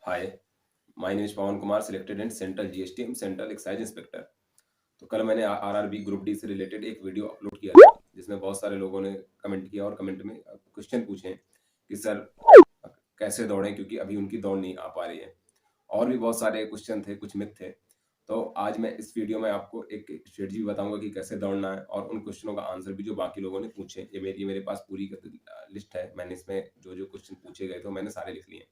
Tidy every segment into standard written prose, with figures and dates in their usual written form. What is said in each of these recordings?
Hi, my name is Pawan Kumar, selected in central GST central excise inspector. तो कल मैंने RRB group D से related एक video upload किया था, जिसमें बहुत सारे लोगों ने कमेंट किया और कमेंट में क्वेश्चन पूछे कि सर कैसे दौड़ें, क्योंकि अभी उनकी दौड़ नहीं आ पा रही है। और भी बहुत सारे क्वेश्चन थे, कुछ मिथ थे। तो आज मैं इस वीडियो में आपको एक स्ट्रेटजी बताऊंगा कि कैसे दौड़ना है, और उन क्वेश्चनों का आंसर भी जो बाकी लोगों ने पूछे। ये मेरे पास पूरी लिस्ट है। मैंने इसमें जो जो क्वेश्चन पूछे गए थे मैंने सारे लिख लिए।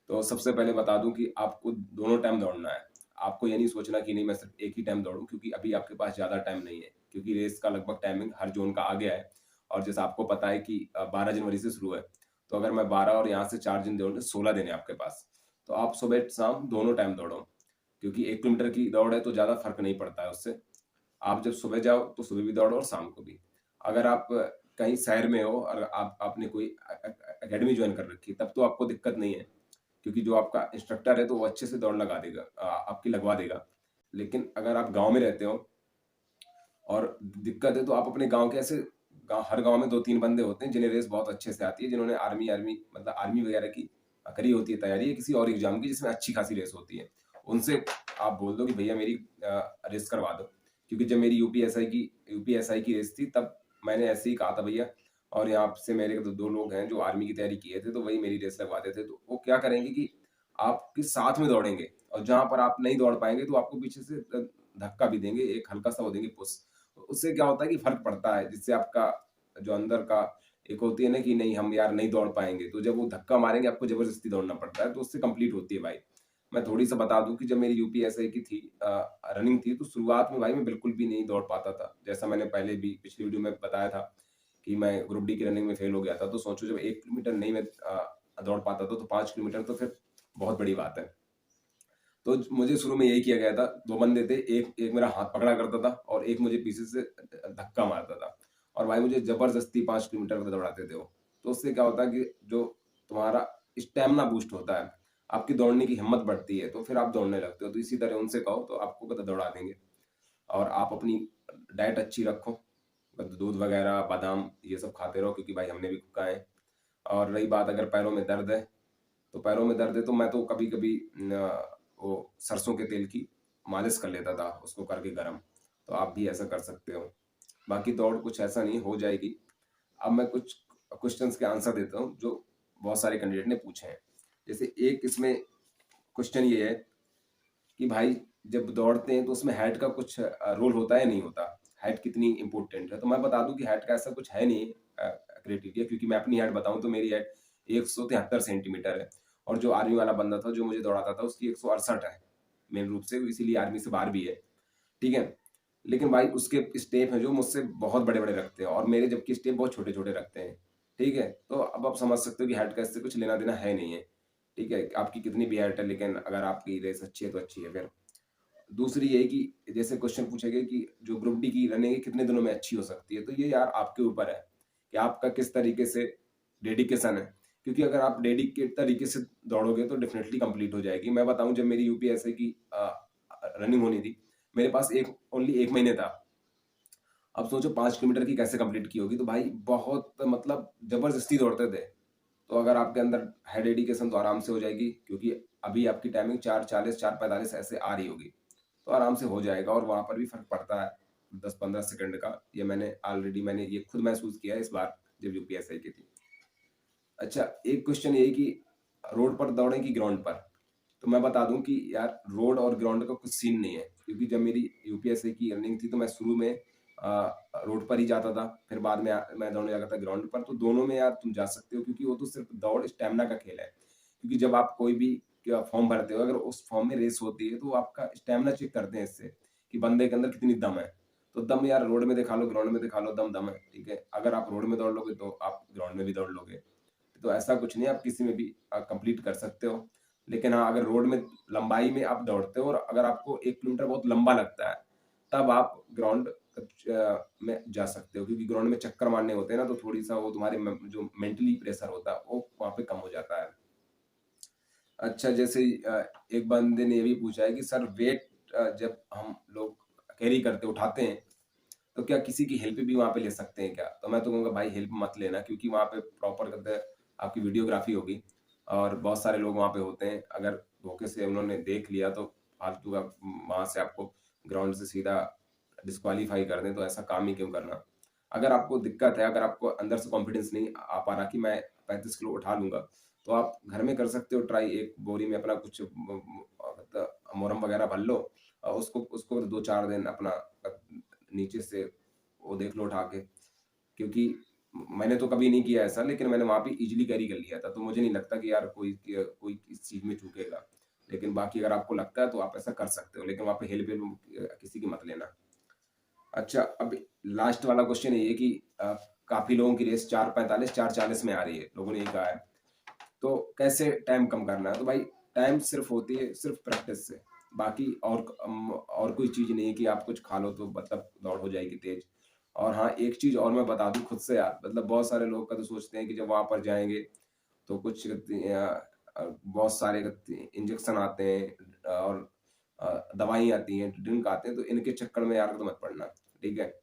तो सबसे पहले बता दूं कि आपको दोनों टाइम दौड़ना है। आपको ये नहीं सोचना कि नहीं मैं सिर्फ एक ही टाइम दौड़ूं, क्योंकि अभी आपके पास ज़्यादा टाइम नहीं है, क्योंकि रेस का लगभग टाइमिंग हर जोन का आ गया है। और जैसा आपको पता है कि 12 जनवरी से शुरू है, तो अगर मैं 12 और यहाँ से 4 दिन दौड़ूँ, 16 दिन है आपके पास। तो आप सुबह शाम दोनों टाइम दौड़ो, क्योंकि 1 किलोमीटर की दौड़ है तो ज़्यादा फर्क नहीं पड़ता है उससे। आप जब सुबह जाओ तो सुबह भी दौड़ो और शाम को भी। अगर आप कहीं शहर में हो और आपने कोई एकेडमी ज्वाइन कर रखी है, तब तो आपको दिक्कत नहीं है, क्योंकि जो आपका इंस्ट्रक्टर है तो वो अच्छे से दौड़ लगा देगा, आपकी लगवा देगा। लेकिन अगर आप गांव में रहते हो और दिक्कत है, तो आप अपने गांव के ऐसे हर गांव में 2-3 बंदे होते हैं जिन्हें रेस बहुत अच्छे से आती है, जिन्होंने आर्मी आर्मी मतलब आर्मी वगैरह की करी होती है तैयारी, है किसी और एग्जाम की जिसमें अच्छी खासी रेस होती है। उनसे आप बोल दो कि भैया मेरी रेस करवा दो। क्योंकि जब मेरी यूपीएसआई की रेस थी, तब मैंने ऐसे ही कहा था भैया, और यहाँ से मेरे दो लोग हैं जो आर्मी की तैयारी किए थे, तो वही मेरी रेस लगवाते थे। तो वो क्या करेंगे कि आपके साथ में दौड़ेंगे, और जहां पर आप नहीं दौड़ पाएंगे तो आपको पीछे से धक्का भी देंगे, एक हल्का सा वो देंगे पुश। उससे क्या होता है कि फर्क पड़ता है, जिससे आपका जो अंदर का एक होती है ना कि नहीं हम यार नहीं दौड़ पाएंगे, तो जब वो धक्का मारेंगे आपको जबरदस्ती दौड़ना पड़ता है, तो उससे कंप्लीट होती है भाई। मैं थोड़ी सा बता दूं कि जब मेरी यूपीएसआई की थी रनिंग थी, तो शुरुआत में भाई मैं बिल्कुल भी नहीं दौड़ पाता था। जैसा मैंने पहले भी पिछली वीडियो में बताया था कि मैं ग्रुप डी की रनिंग में फेल हो गया था। तो सोचो, जब 1 किलोमीटर नहीं मैं दौड़ पाता था, तो 5 किलोमीटर तो फिर बहुत बड़ी बात है। तो मुझे शुरू में यही किया गया था। दो बंदे थे, एक एक मेरा हाथ पकड़ा करता था और एक मुझे पीछे से धक्का मारता था। और भाई मुझे जबरदस्ती 5 किलोमीटर तक दौड़ाते थे वो। तो उससे क्या होता है कि जो तुम्हारा स्टेमिना बूस्ट होता है, आपकी दौड़ने की हिम्मत बढ़ती है, तो फिर आप दौड़ने लगते हो। तो इसी तरह उनसे कहो तो आपको पता दौड़ा देंगे। और आप अपनी डाइट अच्छी रखो, दूध वगैरह बादाम ये सब खाते रहो, क्योंकि भाई हमने भी खाए हैं। और रही बात अगर पैरों में दर्द है, तो पैरों में दर्द है तो मैं तो कभी कभी वो सरसों के तेल की मालिश कर लेता था, उसको करके गरम। तो आप भी ऐसा कर सकते हो। बाकी दौड़ कुछ ऐसा नहीं, हो जाएगी। अब मैं कुछ क्वेश्चंस के आंसर देता हूँ जो बहुत सारे कैंडिडेट ने पूछे हैं। जैसे एक इसमें क्वेश्चन ये है कि भाई जब दौड़ते हैं तो उसमें हाइट का कुछ रोल होता है या नहीं होता, हाइट कितनी इंपॉर्टेंट है। तो मैं बता दूं कि हाइट का ऐसा कुछ है नहीं क्राइटेरिया, क्योंकि मैं अपनी हाइट बताऊं तो मेरी हाइट 173 सेंटीमीटर है। और जो आर्मी वाला बंदा था जो मुझे दौड़ाता था, उसकी 168 है मेन रूप से, इसीलिए आर्मी से बाहर भी है। ठीक है। लेकिन भाई उसके स्टेप हैं जो मुझसे बहुत बड़े बड़े रखते हैं, और मेरे जबकि स्टेप बहुत छोटे छोटे रखते हैं। ठीक है। तो अब आप समझ सकते हो कि हाइट का इससे कुछ लेना देना है नहीं है। ठीक है, आपकी कितनी भी हाइट है, लेकिन अगर आपकी रेस अच्छी है तो अच्छी है। फिर दूसरी ये कि जैसे क्वेश्चन पूछे गए कि जो ग्रुप डी की रनिंग है कितने दिनों में अच्छी हो सकती है, तो ये यार आपके ऊपर है कि आपका किस तरीके से डेडिकेशन है। क्योंकि अगर आप डेडिकेट तरीके से दौड़ोगे तो डेफिनेटली कंप्लीट हो जाएगी। मैं बताऊं, जब मेरी यूपीएससी की रनिंग होनी थी, मेरे पास ओनली 1 महीने था। अब सोचो 5 किलोमीटर की कैसे कंप्लीट की होगी। तो भाई बहुत मतलब जबरदस्ती दौड़ते थे। तो अगर आपके अंदर है डेडिकेशन तो आराम से हो जाएगी, क्योंकि अभी आपकी टाइमिंग 4:40 4:45 ऐसे आ रही होगी, तो आराम से हो जाएगा। और वहां पर भी फर्क पड़ता है 10-15 सेकंड का। ये मैंने ये खुद महसूस किया है इस बार जब यूपीएसआई की थी। अच्छा, एक क्वेश्चन यही कि रोड पर दौड़े कि ग्राउंड पर। तो मैं बता दूं कि यार रोड और ग्राउंड का कुछ सीन नहीं है, क्योंकि जब मेरी यूपीएससी की रनिंग थी तो मैं शुरू में रोड पर ही जाता था, फिर बाद में मैं दौड़ने जाता था ग्राउंड पर। तो दोनों में यार तुम जा सकते हो, क्योंकि वो तो सिर्फ दौड़ स्टेमिना का खेल है। क्योंकि जब आप कोई भी फॉर्म भरते हो, अगर उस फॉर्म में रेस होती है तो आपका स्टेमिना चेक करते हैं इससे कि बंदे के अंदर कितनी दम है। तो दम यार रोड में दिखा लो, ग्राउंड में दिखा लो, दम दम है। ठीक है, अगर आप रोड में दौड़ लोगे तो आप ग्राउंड में भी दौड़ लोगे। तो ऐसा कुछ नहीं, आप किसी में भी कंप्लीट कर सकते हो। लेकिन हाँ, अगर रोड में लंबाई में आप दौड़ते हो और अगर आपको 1 किलोमीटर बहुत लंबा लगता है, तब आप ग्राउंड में जा सकते हो, क्योंकि ग्राउंड में चक्कर मारने होते हैं ना, तो थोड़ी सा वो तुम्हारे जो मेंटली प्रेशर होता है वो वहां पे कम हो जाता है। अच्छा, जैसे एक बंदे ने ये भी पूछा है कि सर वेट जब हम लोग कैरी करते उठाते हैं, तो क्या किसी की हेल्प भी वहां पे ले सकते हैं क्या? तो मैं तो कहूँगा भाई हेल्प मत लेना, क्योंकि वहां पे प्रॉपर कहते हैं आपकी वीडियोग्राफी होगी, और बहुत सारे लोग वहाँ पे होते हैं, अगर धोखे से उन्होंने देख लिया तो फालतू का वहाँ से आपको ग्राउंड से सीधा डिस्क्वालीफाई कर दें, तो ऐसा काम ही क्यों करना। अगर आपको दिक्कत है, अगर आपको अंदर से कॉन्फिडेंस नहीं आ पा रहा कि मैं 35 किलो उठा लूँगा, तो आप घर में कर सकते हो ट्राई। एक बोरी में अपना कुछ मोरम वगैरह भर लो और उसको उसको 2-4 दिन अपना नीचे से वो देख लो उठा के। क्योंकि मैंने तो कभी नहीं किया ऐसा, लेकिन मैंने वहाँ पे ईज़िली कैरी कर लिया था, तो मुझे नहीं लगता कि यार कोई इस चीज़ में चूकेगा। लेकिन बाकी अगर आपको लगता है तो आप ऐसा कर सकते हो, लेकिन वहाँ पे हेल्प-वेल्प किसी की मत लेना। अच्छा, अब लास्ट वाला क्वेश्चन ये है कि काफ़ी लोगों की रेस 4:45, 4:40 में आ रही है, लोगों ने ये कहा है। तो कैसे टाइम कम करना है? तो भाई टाइम सिर्फ़ होती है सिर्फ़ प्रैक्टिस से। बाकी और कोई चीज़ नहीं है कि आप कुछ खा लो तो मतलब दौड़ हो जाएगी तेज़। और हाँ, एक चीज़ और मैं बता दूँ खुद से यार, मतलब बहुत सारे लोग का तो सोचते हैं कि जब वहाँ पर जाएँगे तो कुछ बहुत सारे इंजेक्शन आते हैं और दवाई आती हैं, ड्रिंक आते हैं, तो इनके चक्कर में यार तो मत पड़ना, ठीक है?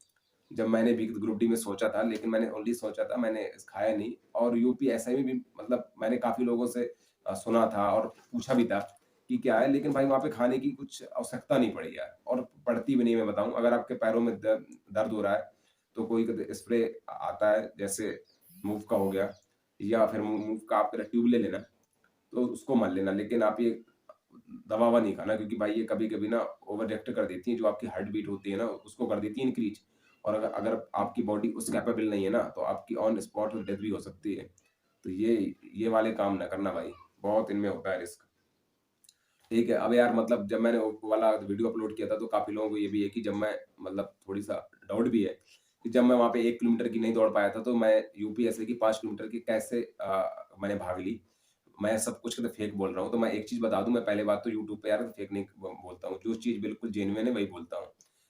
जब मैंने भी ग्रुप डी में सोचा था, लेकिन मैंने ओनली सोचा था, मैंने खाया नहीं। और यूपीएसआई में भी मतलब मैंने काफ़ी लोगों से सुना था और पूछा भी था कि क्या है, लेकिन भाई वहाँ पे खाने की कुछ आवश्यकता नहीं पड़ी यार, और पड़ती भी नहीं। मैं बताऊँ, अगर आपके पैरों में दर्द हो रहा है, तो कोई स्प्रे आता है, जैसे मूव का हो गया, या फिर मूव का आप ट्यूब ले लेना, तो उसको मत लेना। लेकिन आप ये दवा-ववा नहीं खाना, क्योंकि भाई ये कभी-कभी ना ओवर रिएक्ट कर देती है, जो आपकी हार्ट बीट होती है ना, उसको कर देती है इंक्रीज़। और अगर अगर आपकी बॉडी उस कैपेबल नहीं है ना, तो आपकी ऑन स्पॉट डेथ भी हो सकती है। तो ये वाले काम ना करना भाई, बहुत इनमें होता है रिस्क। ठीक है, अब यार मतलब जब मैंने वो वाला वीडियो अपलोड किया था, तो काफ़ी लोगों को ये भी है कि जब मैं मतलब थोड़ी-सा डाउट भी है कि जब मैं वहाँ पे 1 किलोमीटर की नहीं दौड़ पाया था, तो मैं यूपीएसए की 5 किलोमीटर की कैसे मैंने भाग ली। मैं सब कुछ तो फेक बोल रहा हूँ, तो मैं एक चीज़ बता दूँ, मैं पहले बात तो यूट्यूब पे यार फेक नहीं बोलता हूँ, जो चीज़ बिल्कुल जेन्युइन है वही बोलता हूँ।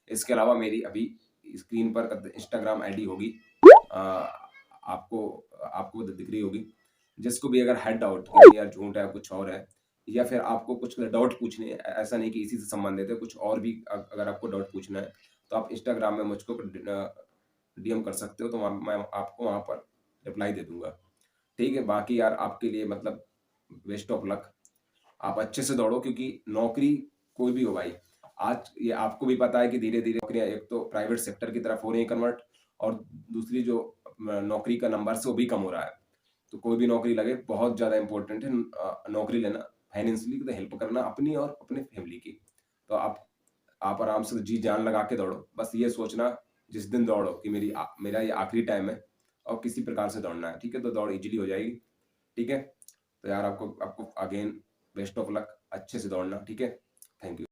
इसके अलावा मेरी अभी स्क्रीन पर इंस्टाग्राम आईडी होगी, अ, आपको आपको दिख रही होगी। जिसको भी अगर है डाउट कि यार झूठ है, कुछ और है, या फिर आपको कुछ डाउट पूछने हैं, ऐसा नहीं कि इसी से संबंधित है, कुछ और भी अगर आपको डाउट पूछना है, तो आप इंस्टाग्राम में मुझको डीएम कर सकते हो, तो मैं आपको वहाँ पर रिप्लाई दे दूँगा। ठीक है? बाकी यार आपके लिए मतलब बेस्ट ऑफ लक। आप अच्छे से दौड़ो, क्योंकि नौकरी कोई भी हो भाई, आज ये आपको भी पता है कि धीरे-धीरे नौकरियाँ एक तो प्राइवेट सेक्टर की तरफ हो रही है कन्वर्ट, और दूसरी जो नौकरी का नंबर से वो भी कम हो रहा है। तो कोई भी नौकरी लगे, बहुत ज़्यादा इम्पोर्टेंट है नौकरी लेना, फाइनेंशियली तो हेल्प करना अपनी और अपने फैमिली की। तो आप आराम से जी जान लगा के दौड़ो। बस ये सोचना जिस दिन दौड़ो कि मेरा ये आखिरी टाइम है और किसी प्रकार से दौड़ना है, ठीक है? तो दौड़ ईज़िली हो जाएगी, ठीक है? तो यार आपको आपको अगेन बेस्ट ऑफ लक, अच्छे से दौड़ना, ठीक है? Thank you.